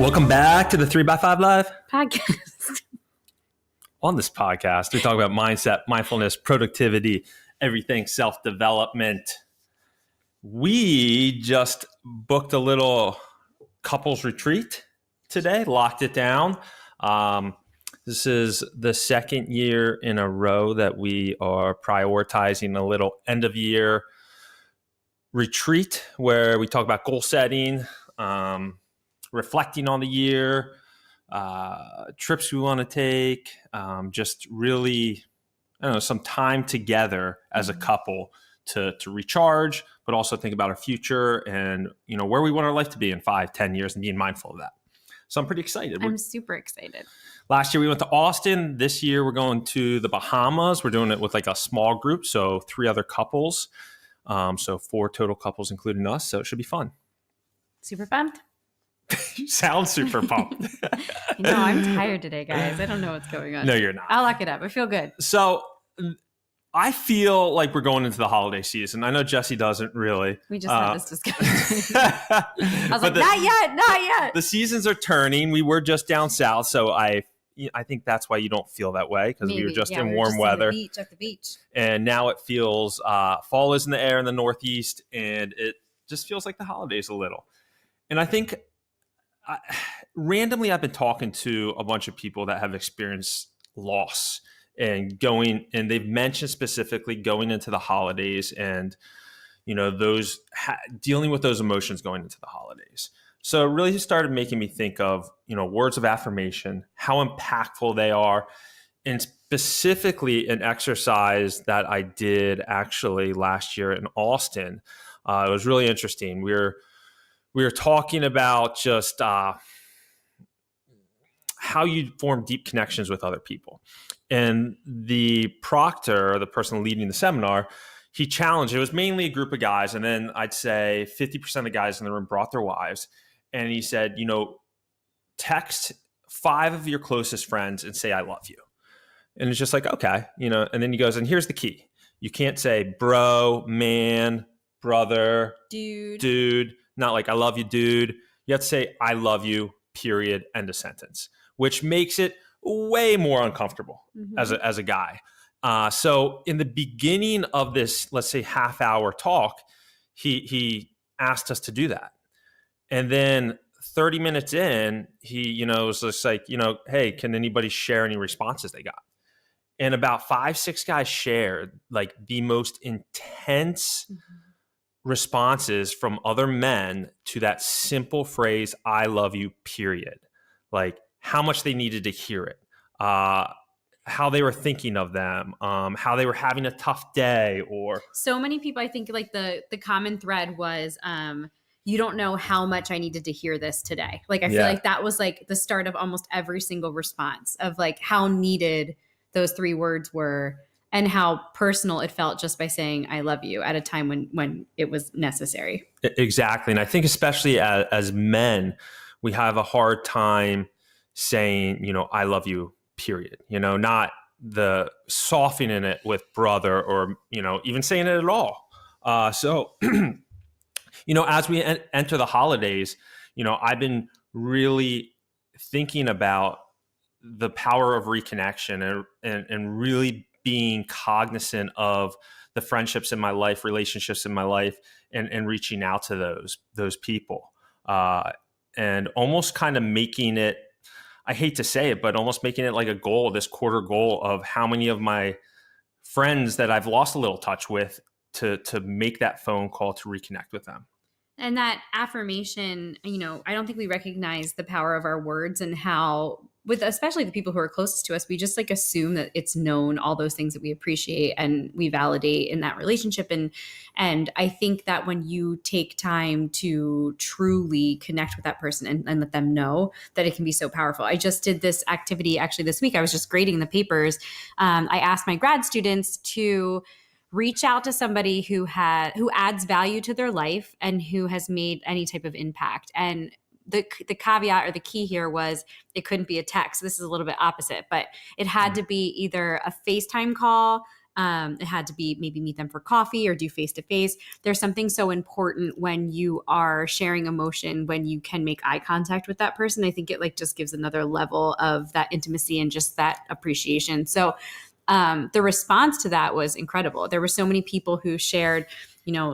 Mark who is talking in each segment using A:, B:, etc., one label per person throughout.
A: Welcome back to the 3x5 Live
B: podcast.
A: On this podcast, we talk about mindset, mindfulness, productivity, everything self-development. We just booked a little couples retreat today, locked it down. This is the second year in a row that we are prioritizing a little end of year retreat where we talk about goal setting, reflecting on the year, trips we want to take, just really, some time together as a couple to recharge, but also think about our future and, where we want our life to be in 5-10 years and being mindful of that. So I'm pretty excited.
B: I'm super excited.
A: Last year we went to Austin. This year we're going to the Bahamas. We're doing it with like a small group, so 3 other couples. So 4 total couples, including us. So it should be fun.
B: Super pumped.
A: You sound super pumped.
B: I'm tired today, guys. I don't know what's going on.
A: No, you're not.
B: I'll lock it up. I feel good.
A: So I feel like we're going into the holiday season. I know Jessie doesn't really.
B: We just had this discussion. I was like, not yet.
A: The seasons are turning. We were just down south, so I think that's why you don't feel that way, because we were just in warm weather.
B: At the beach.
A: And now it feels fall is in the air in the Northeast, and it just feels like the holidays a little. And I think randomly I've been talking to a bunch of people that have experienced loss and they've mentioned specifically going into the holidays and, those dealing with those emotions going into the holidays. So it really started making me think of, words of affirmation, how impactful they are, and specifically an exercise that I did actually last year in Austin. It was really interesting. We were talking about just how you form deep connections with other people. And the proctor, the person leading the seminar, he challenged, it was mainly a group of guys. And then I'd say 50% of the guys in the room brought their wives. And he said, text 5 of your closest friends and say, I love you. And it's just like, okay, and then he goes, and here's the key. You can't say bro, man, brother, dude, not like I love you, dude. You have to say I love you, period, end of sentence, which makes it way more uncomfortable as a guy. So in the beginning of this, let's say half-hour talk, he asked us to do that. And then 30 minutes in, he, was just like, hey, can anybody share any responses they got? And about 5-6 guys shared like the most intense responses from other men to that simple phrase, I love you, period. Like how much they needed to hear it, how they were thinking of them, how they were having a tough day, or
B: so many people, I think like the common thread was, you don't know how much I needed to hear this today. Like, I feel like that was like the start of almost every single response of like how needed those 3 words were and how personal it felt just by saying, I love you at a time when it was necessary.
A: Exactly. And I think especially as men, we have a hard time saying, I love you, period. Not the softening it with brother or, even saying it at all. So as we enter the holidays, I've been really thinking about the power of reconnection and really being cognizant of the friendships in my life, relationships in my life, and reaching out to those people, and almost kind of making it, I hate to say it, but almost making it like a goal, this quarter goal of how many of my friends that I've lost a little touch with to make that phone call to reconnect with them.
B: And that affirmation, I don't think we recognize the power of our words and how, with especially the people who are closest to us, we just like assume that it's known, all those things that we appreciate and we validate in that relationship. And I think that when you take time to truly connect with that person and let them know, that it can be so powerful. I just did this activity actually this week. I was just grading the papers. I asked my grad students to reach out to somebody who adds value to their life and who has made any type of impact. And the caveat or the key here was it couldn't be a text. This is a little bit opposite, but it had to be either a FaceTime call, It had to be maybe meet them for coffee or do face-to-face. There's something so important when you are sharing emotion, when you can make eye contact with that person. I think it like just gives another level of that intimacy and just that appreciation. So the response to that was incredible. There were so many people who shared,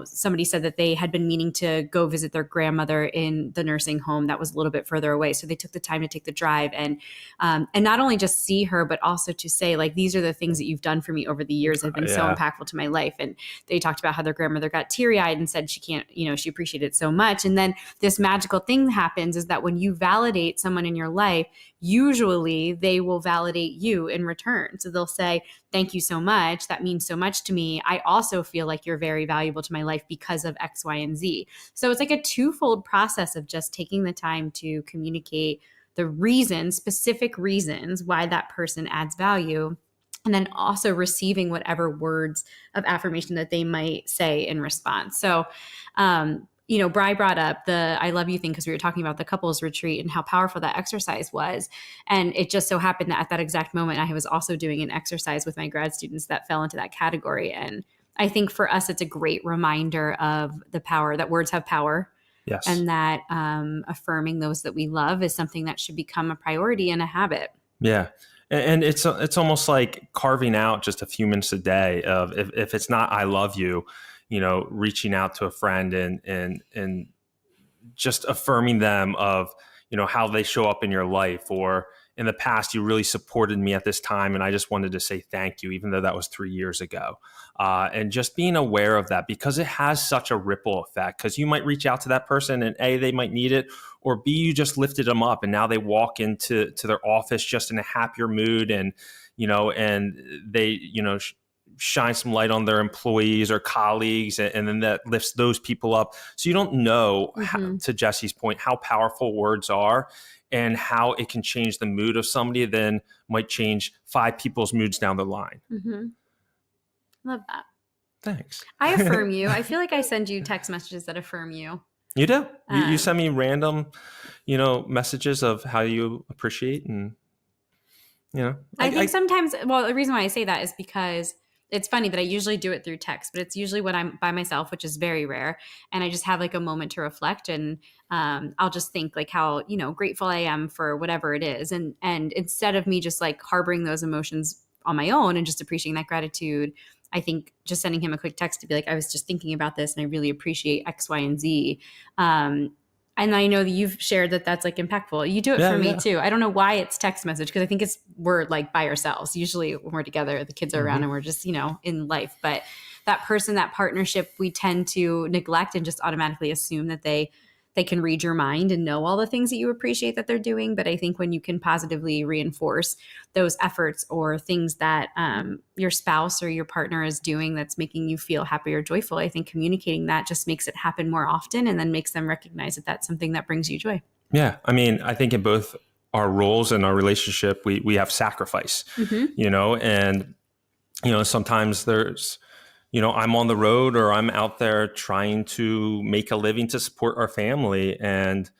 B: somebody said that they had been meaning to go visit their grandmother in the nursing home that was a little bit further away. So they took the time to take the drive and not only just see her, but also to say, like, these are the things that you've done for me over the years that have been so impactful to my life. And they talked about how their grandmother got teary-eyed and said she can't, she appreciated it so much. And then this magical thing happens is that when you validate someone in your life, usually they will validate you in return. So they'll say, thank you so much. That means so much to me. I also feel like you're very valuable to my life because of X, Y, and Z. So it's like a twofold process of just taking the time to communicate the reasons, specific reasons why that person adds value, and then also receiving whatever words of affirmation that they might say in response. So, Bri brought up the I love you thing because we were talking about the couples retreat and how powerful that exercise was. And it just so happened that at that exact moment, I was also doing an exercise with my grad students that fell into that category. And I think for us, it's a great reminder of the power, that words have power.
A: Yes.
B: And that affirming those that we love is something that should become a priority and a habit.
A: Yeah. And it's almost like carving out just a few minutes a day of if it's not I love you, reaching out to a friend and just affirming them of, how they show up in your life, or in the past, you really supported me at this time. And I just wanted to say thank you, even though that was 3 years ago. And just being aware of that, because it has such a ripple effect, because you might reach out to that person and A, they might need it, or B, you just lifted them up and now they walk into their office just in a happier mood, and, and they, shine some light on their employees or colleagues, and then that lifts those people up. So you don't know, how, to Jessie's point, how powerful words are and how it can change the mood of somebody, then might change 5 people's moods down the line.
B: Mm-hmm. Love that.
A: Thanks.
B: I affirm you. I feel like I send you text messages that affirm you.
A: You do? You send me random, messages of how you appreciate, and,
B: I think sometimes, well, the reason why I say that is because it's funny that I usually do it through text, but it's usually when I'm by myself, which is very rare. And I just have like a moment to reflect, and I'll just think like how, grateful I am for whatever it is. And instead of me just like harboring those emotions on my own and just appreciating that gratitude, I think just sending him a quick text to be like, I was just thinking about this and I really appreciate X, Y, and Z. And I know that you've shared that that's like impactful. You do it for me too. I don't know why it's text message, because I think we're like by ourselves. Usually when we're together, the kids are around and we're just, in life. But that person, that partnership, we tend to neglect and just automatically assume that they can read your mind and know all the things that you appreciate that they're doing. But I think when you can positively reinforce those efforts or things that your spouse or your partner is doing that's making you feel happy or joyful, I think communicating that just makes it happen more often, and then makes them recognize that that's something that brings you joy.
A: Yeah. I mean, I think in both our roles and our relationship, we have sacrifice, and, sometimes there's, I'm on the road or I'm out there trying to make a living to support our family. And,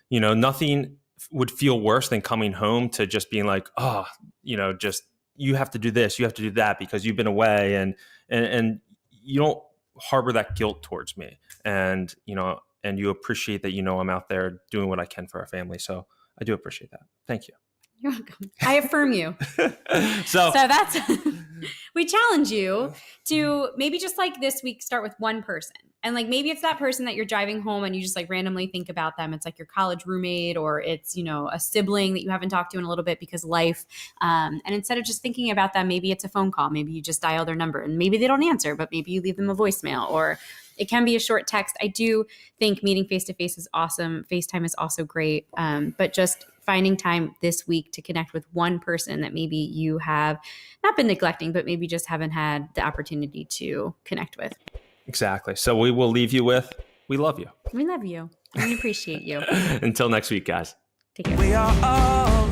A: nothing would feel worse than coming home to just being like, oh, just you have to do this, you have to do that because you've been away. And you don't harbor that guilt towards me. And, and you appreciate that, I'm out there doing what I can for our family. So I do appreciate that. Thank you.
B: You're welcome. I affirm you.
A: So
B: that's, we challenge you to maybe just like this week, start with one person. And like, maybe it's that person that you're driving home and you just like randomly think about them. It's like your college roommate, or it's, a sibling that you haven't talked to in a little bit because life. And instead of just thinking about them, maybe it's a phone call. Maybe you just dial their number and maybe they don't answer, but maybe you leave them a voicemail, or it can be a short text. I do think meeting face-to-face is awesome. FaceTime is also great. But just finding time this week to connect with one person that maybe you have not been neglecting, but maybe just haven't had the opportunity to connect with.
A: Exactly. So we will leave you with, we love you.
B: We love you. We appreciate you.
A: Until next week, guys.
B: Take care.
C: We are all